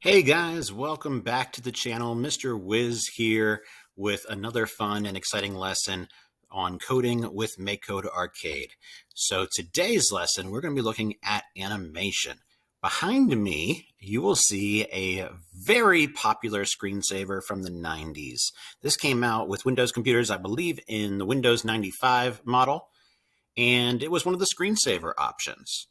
Hey guys, welcome back to the channel. Mr. Wiz here with another fun and exciting lesson on coding with MakeCode Arcade. So today's lesson, we're going to be looking at animation. Behind me, you will see a very popular screensaver from the 90s. This came out with Windows computers, I believe, in the Windows 95 model, and it was one of the screensaver options.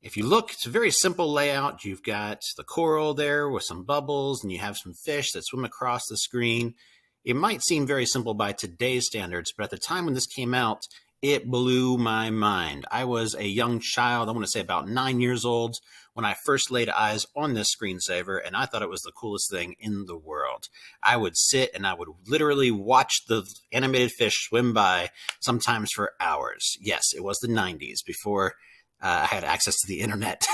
If you look, it's a very simple layout. You've got the coral there with some bubbles, and you have some fish that swim across the screen. It might seem very simple by today's standards, but at the time when this came out, it blew my mind. I was a young child, I want to say about 9 years old, when I first laid eyes on this screensaver, and I thought it was the coolest thing in the world. I would sit and I would literally watch the animated fish swim by, sometimes for hours. Yes, it was the 90s, before I had access to the internet.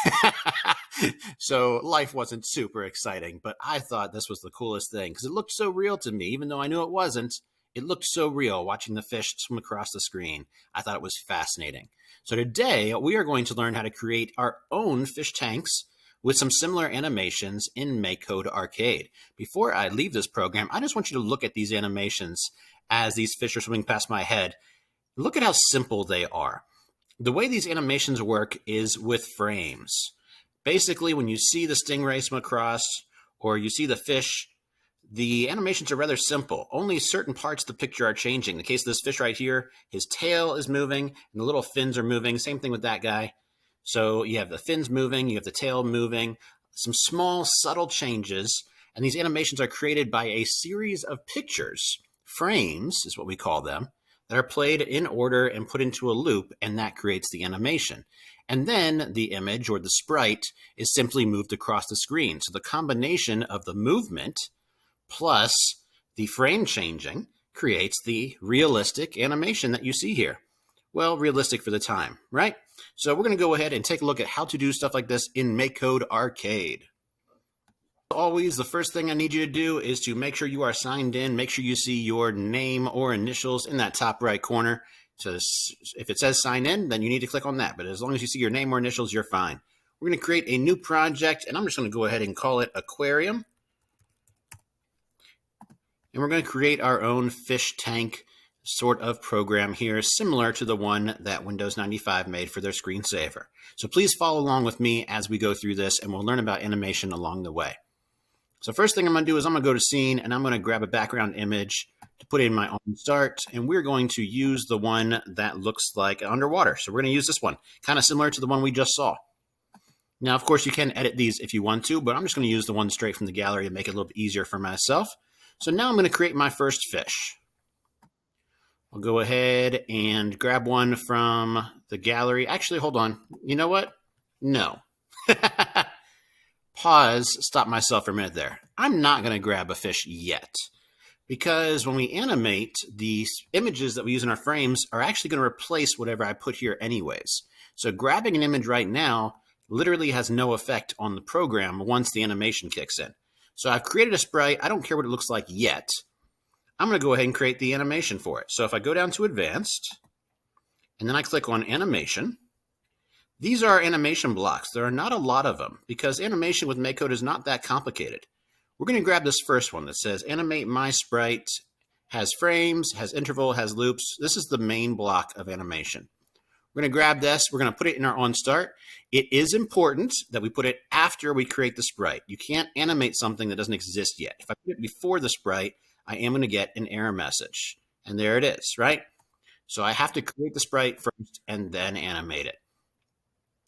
So life wasn't super exciting, but I thought this was the coolest thing because it looked so real to me, even though I knew it wasn't. It looked so real watching the fish swim across the screen. I thought it was fascinating. So today we are going to learn how to create our own fish tanks with some similar animations in MakeCode Arcade. Before I leave this program, I just want you to look at these animations as these fish are swimming past my head. Look at how simple they are. The way these animations work is with frames. Basically, when you see the stingray swim across or you see the fish, the animations are rather simple. Only certain parts of the picture are changing. In the case of this fish right here, his tail is moving and the little fins are moving. Same thing with that guy. So you have the fins moving, you have the tail moving, some small subtle changes, and these animations are created by a series of pictures. Frames is what we call them, that are played in order and put into a loop, and that creates the animation. And then the image or the sprite is simply moved across the screen. So the combination of the movement plus the frame changing creates the realistic animation that you see here. Well, realistic for the time, right? So we're going to go ahead and take a look at how to do stuff like this in MakeCode Arcade. Always, the first thing I need you to do is to make sure you are signed in. Make sure you see your name or initials in that top right corner. So if it says sign in, then you need to click on that. But as long as you see your name or initials, you're fine. We're going to create a new project, and I'm just going to go ahead and call it Aquarium. And we're going to create our own fish tank sort of program here, similar to the one that Windows 95 made for their screensaver. So please follow along with me as we go through this, and we'll learn about animation along the way. So first thing I'm going to do is I'm going to go to scene, and I'm going to grab a background image to put in my own start, and we're going to use the one that looks like underwater. So we're going to use this one, kind of similar to the one we just saw. Now, of course, you can edit these if you want to, but I'm just going to use the one straight from the gallery to make it a little bit easier for myself. So now I'm going to create my first fish. I'll go ahead and grab one from the gallery. Actually, hold on. You know what? No. Pause, stop myself for a minute there. I'm not going to grab a fish yet, because when we animate, the images that we use in our frames are actually going to replace whatever I put here anyways. So grabbing an image right now literally has no effect on the program once the animation kicks in. So I've created a sprite. I don't care what it looks like yet. I'm going to go ahead and create the animation for it. So if I go down to Advanced, and then I click on Animation, these are animation blocks. There are not a lot of them because animation with MakeCode is not that complicated. We're going to grab this first one that says Animate My Sprite, has frames, has interval, has loops. This is the main block of animation. We're going to grab this. We're going to put it in our on start. It is important that we put it after we create the sprite. You can't animate something that doesn't exist yet. If I put it before the sprite, I am going to get an error message. And there it is, right? So I have to create the sprite first and then animate it.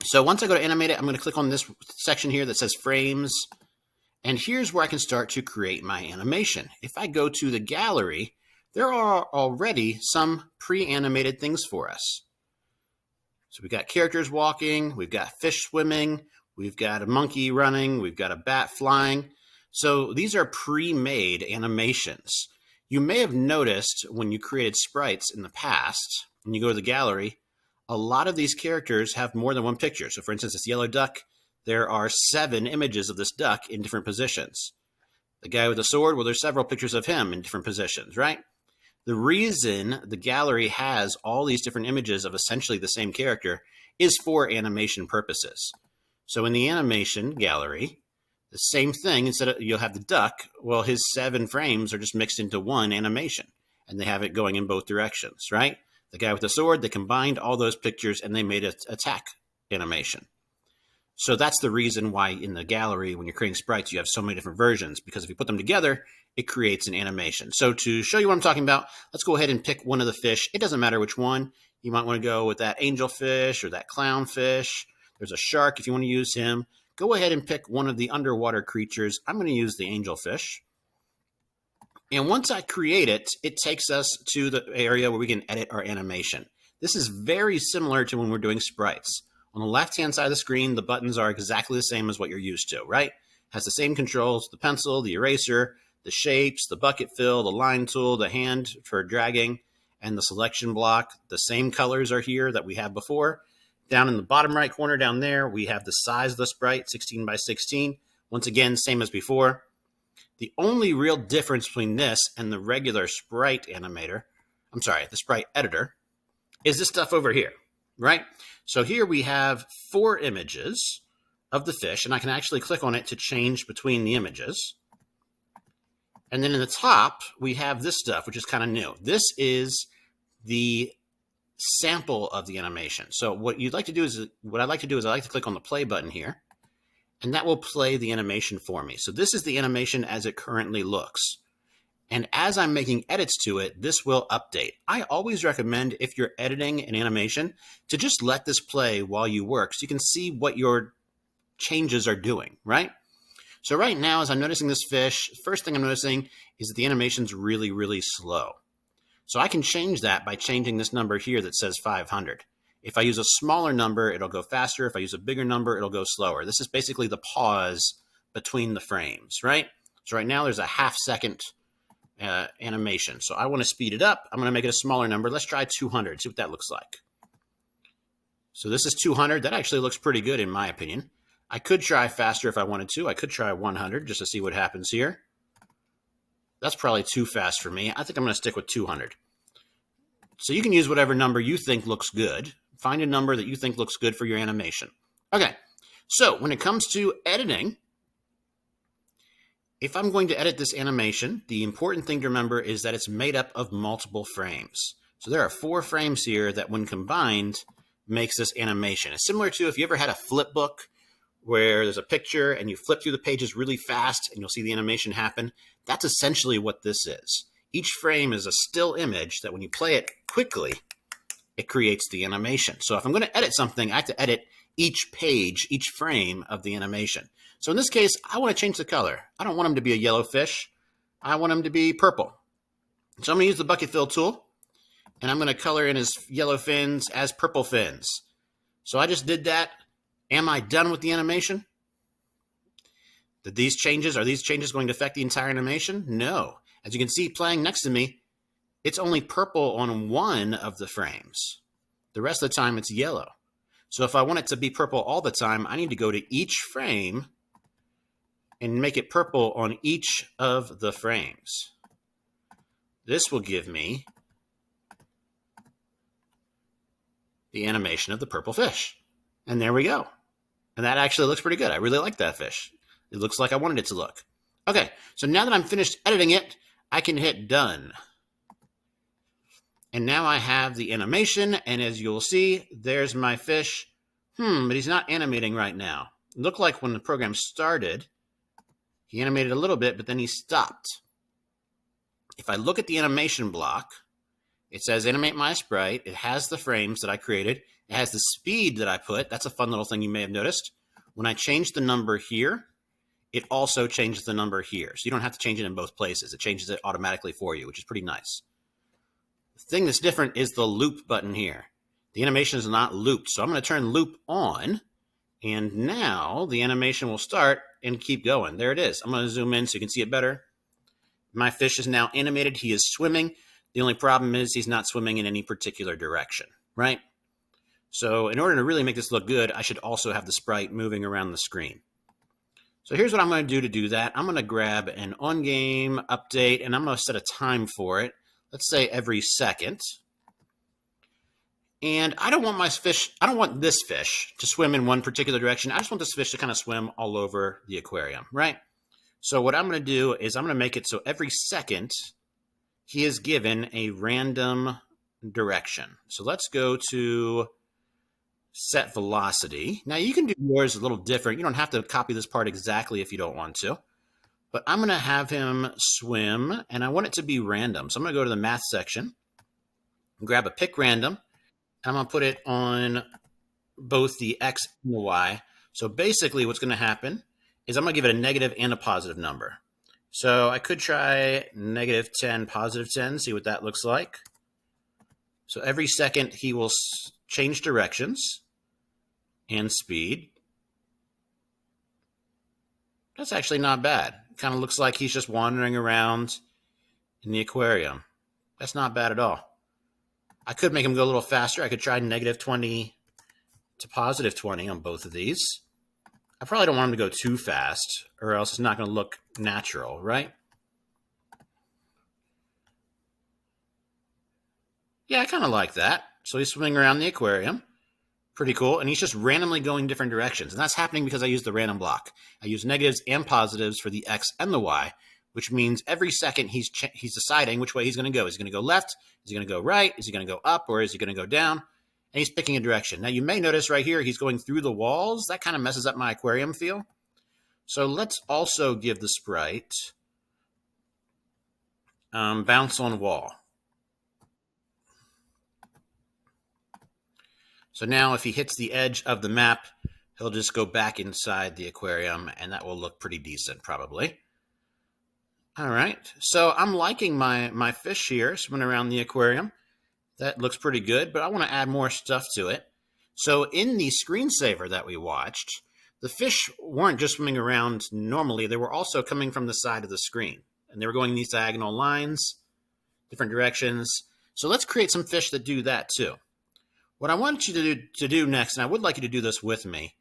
So once I go to animate it, I'm going to click on this section here that says frames. And here's where I can start to create my animation. If I go to the gallery, there are already some pre-animated things for us. So we've got characters walking, we've got fish swimming, we've got a monkey running, we've got a bat flying. So these are pre-made animations. You may have noticed when you created sprites in the past, when you go to the gallery, a lot of these characters have more than one picture. So for instance, this yellow duck, there are 7 images of this duck in different positions. The guy with the sword, well, there's several pictures of him in different positions, right? The reason the gallery has all these different images of essentially the same character is for animation purposes. So in the animation gallery, The same thing, instead of you'll have the duck, well, his 7 frames are just mixed into one animation, and they have it going in both directions, right? The guy with the sword, they combined all those pictures and they made an attack animation. So that's the reason why in the gallery, when you're creating sprites, you have so many different versions, because if you put them together, it creates an animation. So to show you what I'm talking about, let's go ahead and pick one of the fish. It doesn't matter which one. You might want to go with that angelfish or that clownfish. There's a shark if you want to use him. Go ahead and pick one of the underwater creatures. I'm going to use the angelfish. And once I create it, it takes us to the area where we can edit our animation. This is very similar to when we're doing sprites. On the left-hand side of the screen, the buttons are exactly the same as what you're used to, right? Has the same controls, the pencil, the eraser, the shapes, the bucket fill, the line tool, the hand for dragging, and the selection block. The same colors are here that we had before. Down in the bottom right corner down there, we have the size of the sprite, 16 by 16. Once again, same as before. The only real difference between this and the regular sprite animator, the sprite editor, is this stuff over here, right? So here we have 4 images of the fish, and I can actually click on it to change between the images. And then in the top, we have this stuff, which is kind of new. This is the sample of the animation. So what I'd like to do is I like to click on the play button here, and that will play the animation for me. So this is the animation as it currently looks. And as I'm making edits to it, this will update. I always recommend, if you're editing an animation, to just let this play while you work so you can see what your changes are doing, right? So right now, as I'm noticing this fish, first thing I'm noticing is that the animation's really, really slow. So I can change that by changing this number here that says 500. If I use a smaller number, it'll go faster. If I use a bigger number, it'll go slower. This is basically the pause between the frames, right? So right now there's a half-second animation. So I want to speed it up. I'm going to make it a smaller number. Let's try 200, see what that looks like. So this is 200. That actually looks pretty good in my opinion. I could try faster if I wanted to. I could try 100 just to see what happens here. That's probably too fast for me. I think I'm going to stick with 200. So you can use whatever number you think looks good. Find a number that you think looks good for your animation. Okay, so when it comes to editing, if I'm going to edit this animation, the important thing to remember is that it's made up of multiple frames. So there are 4 frames here that when combined makes this animation. It's similar to if you ever had a flip book where there's a picture and you flip through the pages really fast and you'll see the animation happen. That's essentially what this is. Each frame is a still image that when you play it quickly, it creates the animation. So if I'm going to edit something, I have to edit each page, each frame of the animation. So in this case, I want to change the color. I don't want him to be a yellow fish. I want him to be purple. So I'm going to use the bucket fill tool, and I'm going to color in his yellow fins as purple fins. So I just did that. Am I done with the animation? Are these changes going to affect the entire animation? No. As you can see playing next to me, it's only purple on one of the frames. The rest of the time it's yellow. So if I want it to be purple all the time, I need to go to each frame and make it purple on each of the frames. This will give me the animation of the purple fish. And there we go. And that actually looks pretty good. I really like that fish. It looks like I wanted it to look. Okay, so now that I'm finished editing it, I can hit done. And now I have the animation, and as you'll see, there's my fish. But he's not animating right now. It looked like when the program started, he animated a little bit, but then he stopped. If I look at the animation block, it says animate my sprite. It has the frames that I created. It has the speed that I put. That's a fun little thing you may have noticed. When I change the number here, it also changes the number here. So you don't have to change it in both places. It changes it automatically for you, which is pretty nice. The thing that's different is the loop button here. The animation is not looped. So I'm going to turn loop on, and now the animation will start and keep going. There it is. I'm going to zoom in so you can see it better. My fish is now animated. He is swimming. The only problem is he's not swimming in any particular direction, right? So in order to really make this look good, I should also have the sprite moving around the screen. So here's what I'm going to do that. I'm going to grab an on-game update, and I'm going to set a time for it. Let's say every second. And I don't want I don't want this fish to swim in one particular direction. I just want this fish to kind of swim all over the aquarium, right? So what I'm going to do is I'm going to make it so every second he is given a random direction. So let's go to set velocity. Now you can do yours a little different. You don't have to copy this part exactly if you don't want to. But I'm going to have him swim, and I want it to be random. So I'm going to go to the math section, grab a pick random, and I'm going to put it on both the X and the Y. So basically what's going to happen is I'm going to give it a negative and a positive number. So I could try negative 10, positive 10, see what that looks like. So every second he will change directions and speed. That's actually not bad. Kind of looks like he's just wandering around in the aquarium. That's not bad at all. I could make him go a little faster. I could try negative 20 to positive 20 on both of these. I probably don't want him to go too fast, or else it's not going to look natural, right? Yeah, I kind of like that. So he's swimming around the aquarium. Pretty cool. And he's just randomly going different directions. And that's happening because I used the random block. I use negatives and positives for the X and the Y, which means every second he's deciding which way he's going to go. Is he going to go left? Is he going to go right? Is he going to go up? Or is he going to go down? And he's picking a direction. Now, you may notice right here, he's going through the walls. That kind of messes up my aquarium feel. So let's also give the sprite bounce on wall. So now if he hits the edge of the map, he'll just go back inside the aquarium, and that will look pretty decent, probably. All right, so I'm liking my fish here swimming around the aquarium. That looks pretty good, but I want to add more stuff to it. So in the screensaver that we watched, the fish weren't just swimming around normally. They were also coming from the side of the screen, and they were going these diagonal lines, different directions. So let's create some fish that do that too. What I want you to do next, and I would like you to do this with me,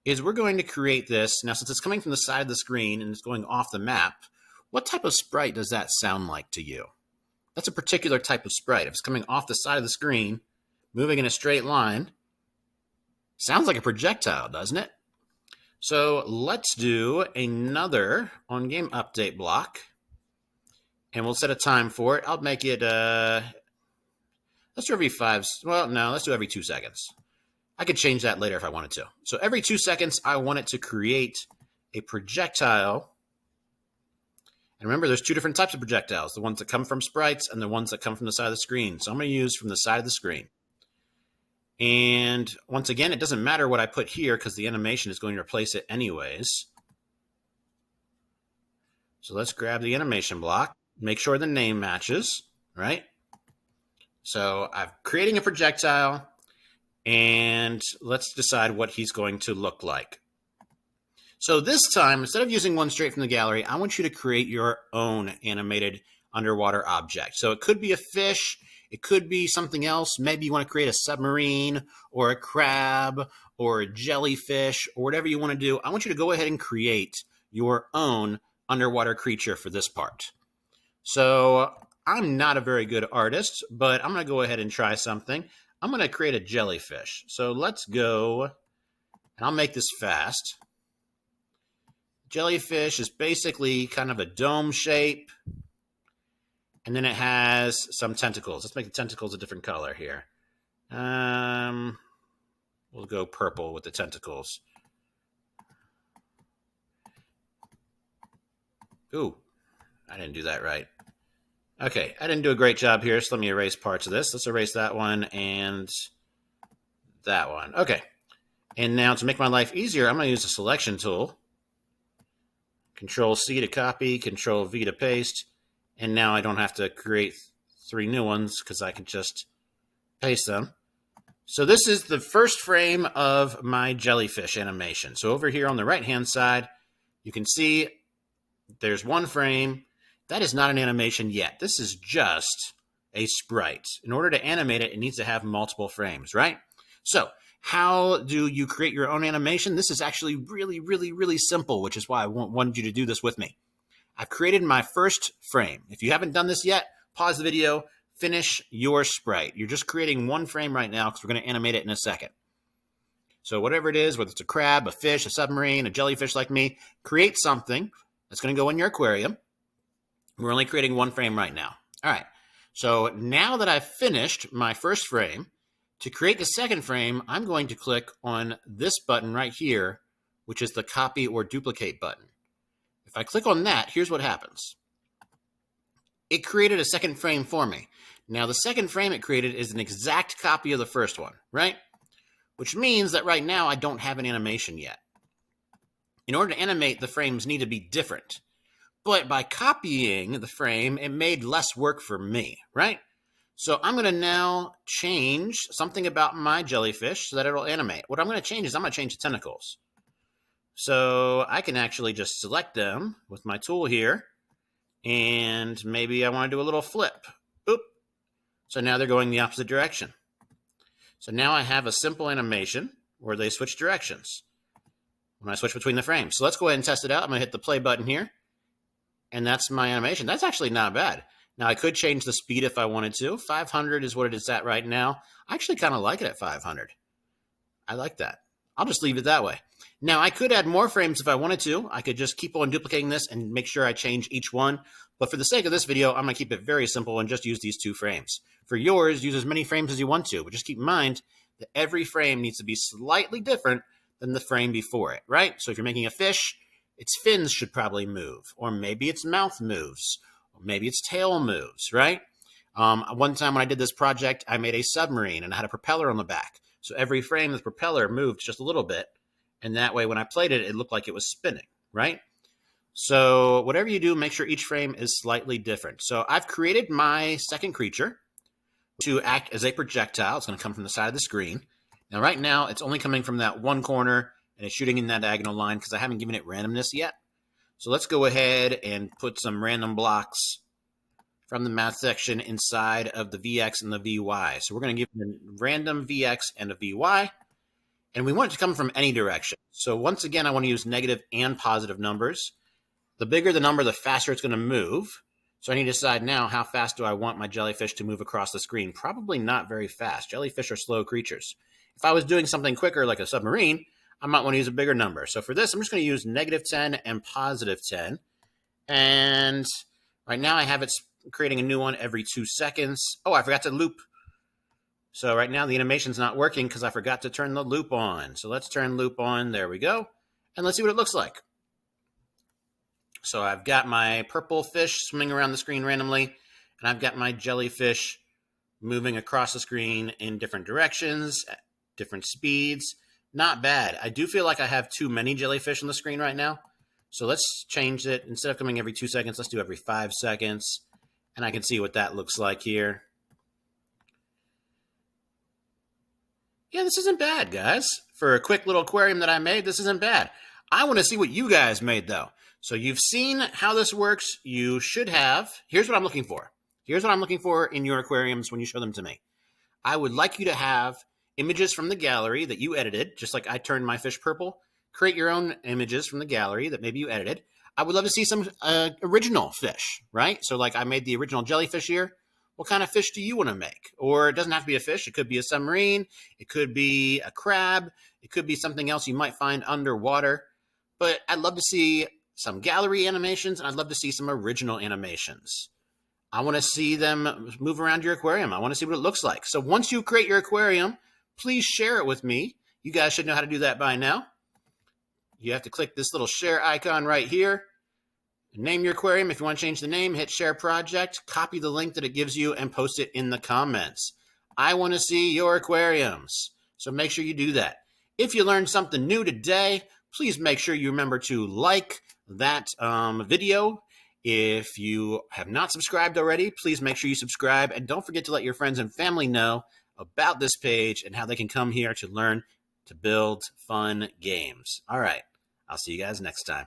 is we're going to create this. Now, since it's coming from the side of the screen and it's going off the map, what type of sprite does that sound like to you? That's a particular type of sprite. If it's coming off the side of the screen, moving in a straight line, sounds like a projectile, doesn't it? So let's do another on-game update block, and we'll set a time for it. I'll make it... let's do every 5, well, no, let's do every 2 seconds. I could change that later if I wanted to. So every 2 seconds, I want it to create a projectile. And remember, there's 2 different types of projectiles, the ones that come from sprites and the ones that come from the side of the screen. So I'm going to use from the side of the screen. And once again, it doesn't matter what I put here because the animation is going to replace it anyways. So let's grab the animation block, make sure the name matches, right? So I'm creating a projectile, and let's decide what he's going to look like. So this time, instead of using one straight from the gallery, I want you to create your own animated underwater object. So it could be a fish, it could be something else. Maybe you want to create a submarine or a crab or a jellyfish or whatever you want to do. I want you to go ahead and create your own underwater creature for this part. So I'm not a very good artist, but I'm going to go ahead and try something. I'm going to create a jellyfish. So let's go, and I'll make this fast. Jellyfish is basically kind of a dome shape, and then it has some tentacles. Let's make the tentacles a different color here. We'll go purple with the tentacles. Ooh, I didn't do that right. Okay, I didn't do a great job here, so let me erase parts of this. Let's erase that one and that one. Okay, and now to make my life easier, I'm going to use the selection tool. Control-C to copy, Control-V to paste, and now I don't have to create 3 new ones because I can just paste them. So this is the first frame of my jellyfish animation. So over here on the right-hand side, you can see there's one frame. That is not an animation yet. This is just a sprite. In order to animate it, it needs to have multiple frames, right? So how do you create your own animation? This is actually really, really, really simple, which is why I wanted you to do this with me. I've created my first frame. If you haven't done this yet, pause the video, finish your sprite. You're just creating one frame right now because we're going to animate it in a second. So whatever it is, whether it's a crab, a fish, a submarine, a jellyfish like me, create something that's going to go in your aquarium. We're only creating one frame right now. All right. So now that I've finished my first frame, to create the second frame, I'm going to click on this button right here, which is the copy or duplicate button. If I click on that, here's what happens. It created a second frame for me. Now, the second frame it created is an exact copy of the first one, right? Which means that right now I don't have an animation yet. In order to animate, the frames need to be different. But by copying the frame, it made less work for me, right? So I'm going to now change something about my jellyfish so that it'll animate. What I'm going to change is I'm going to change the tentacles. So I can actually just select them with my tool here. And maybe I want to do a little flip. Oop. So now they're going the opposite direction. So now I have a simple animation where they switch directions when I switch between the frames. So let's go ahead and test it out. I'm going to hit the play button here. And that's my animation. That's actually not bad. Now, I could change the speed if I wanted to. 500 is what it is at right now. I actually kind of like it at 500. I like that. I'll just leave it that way. Now, I could add more frames if I wanted to. I could just keep on duplicating this and make sure I change each one. But for the sake of this video, I'm going to keep it very simple and just use these 2 frames. For yours, use as many frames as you want to. But just keep in mind that every frame needs to be slightly different than the frame before it, right? So if you're making a fish, its fins should probably move. Or maybe its mouth moves. Or maybe its tail moves, right? One time when I did this project, I made a submarine and I had a propeller on the back. So every frame, the propeller moved just a little bit. And that way, when I played it, it looked like it was spinning, right? So whatever you do, make sure each frame is slightly different. So I've created my second creature to act as a projectile. It's going to come from the side of the screen. Now, right now, it's only coming from that one corner, and it's shooting in that diagonal line because I haven't given it randomness yet. So let's go ahead and put some random blocks from the math section inside of the VX and the VY. So we're going to give it a random VX and a VY. And we want it to come from any direction. So once again, I want to use negative and positive numbers. The bigger the number, the faster it's going to move. So I need to decide now, how fast do I want my jellyfish to move across the screen? Probably not very fast. Jellyfish are slow creatures. If I was doing something quicker like a submarine, I might want to use a bigger number. So for this, I'm just going to use negative 10 and positive 10. And right now I have it creating a new one every 2 seconds. Oh, I forgot to loop. So right now the animation's not working because I forgot to turn the loop on. So let's turn loop on. There we go. And let's see what it looks like. So I've got my purple fish swimming around the screen randomly, and I've got my jellyfish moving across the screen in different directions, at different speeds. Not bad. I do feel like I have too many jellyfish on the screen right now. So let's change it. Instead of coming every 2 seconds, let's do every 5 seconds. And I can see what that looks like here. Yeah, this isn't bad, guys. For a quick little aquarium that I made, this isn't bad. I want to see what you guys made, though. So you've seen how this works. You should have. Here's what I'm looking for. Here's what I'm looking for in your aquariums when you show them to me. I would like you to have images from the gallery that you edited, just like I turned my fish purple. Create your own images from the gallery that maybe you edited. I would love to see some original fish, right? So like I made the original jellyfish here. What kind of fish do you want to make? Or it doesn't have to be a fish. It could be a submarine. It could be a crab. It could be something else you might find underwater. But I'd love to see some gallery animations, and I'd love to see some original animations. I want to see them move around your aquarium. I want to see what it looks like. So once you create your aquarium, please share it with me. You guys should know how to do that by now. You have to click this little share icon right here. Name your aquarium. If you want to change the name, hit share project, copy the link that it gives you, and post it in the comments. I want to see your aquariums. So make sure you do that. If you learned something new today, please make sure you remember to like that video. If you have not subscribed already, please make sure you subscribe. And don't forget to let your friends and family know about this page and how they can come here to learn to build fun games. All right. I'll see you guys next time.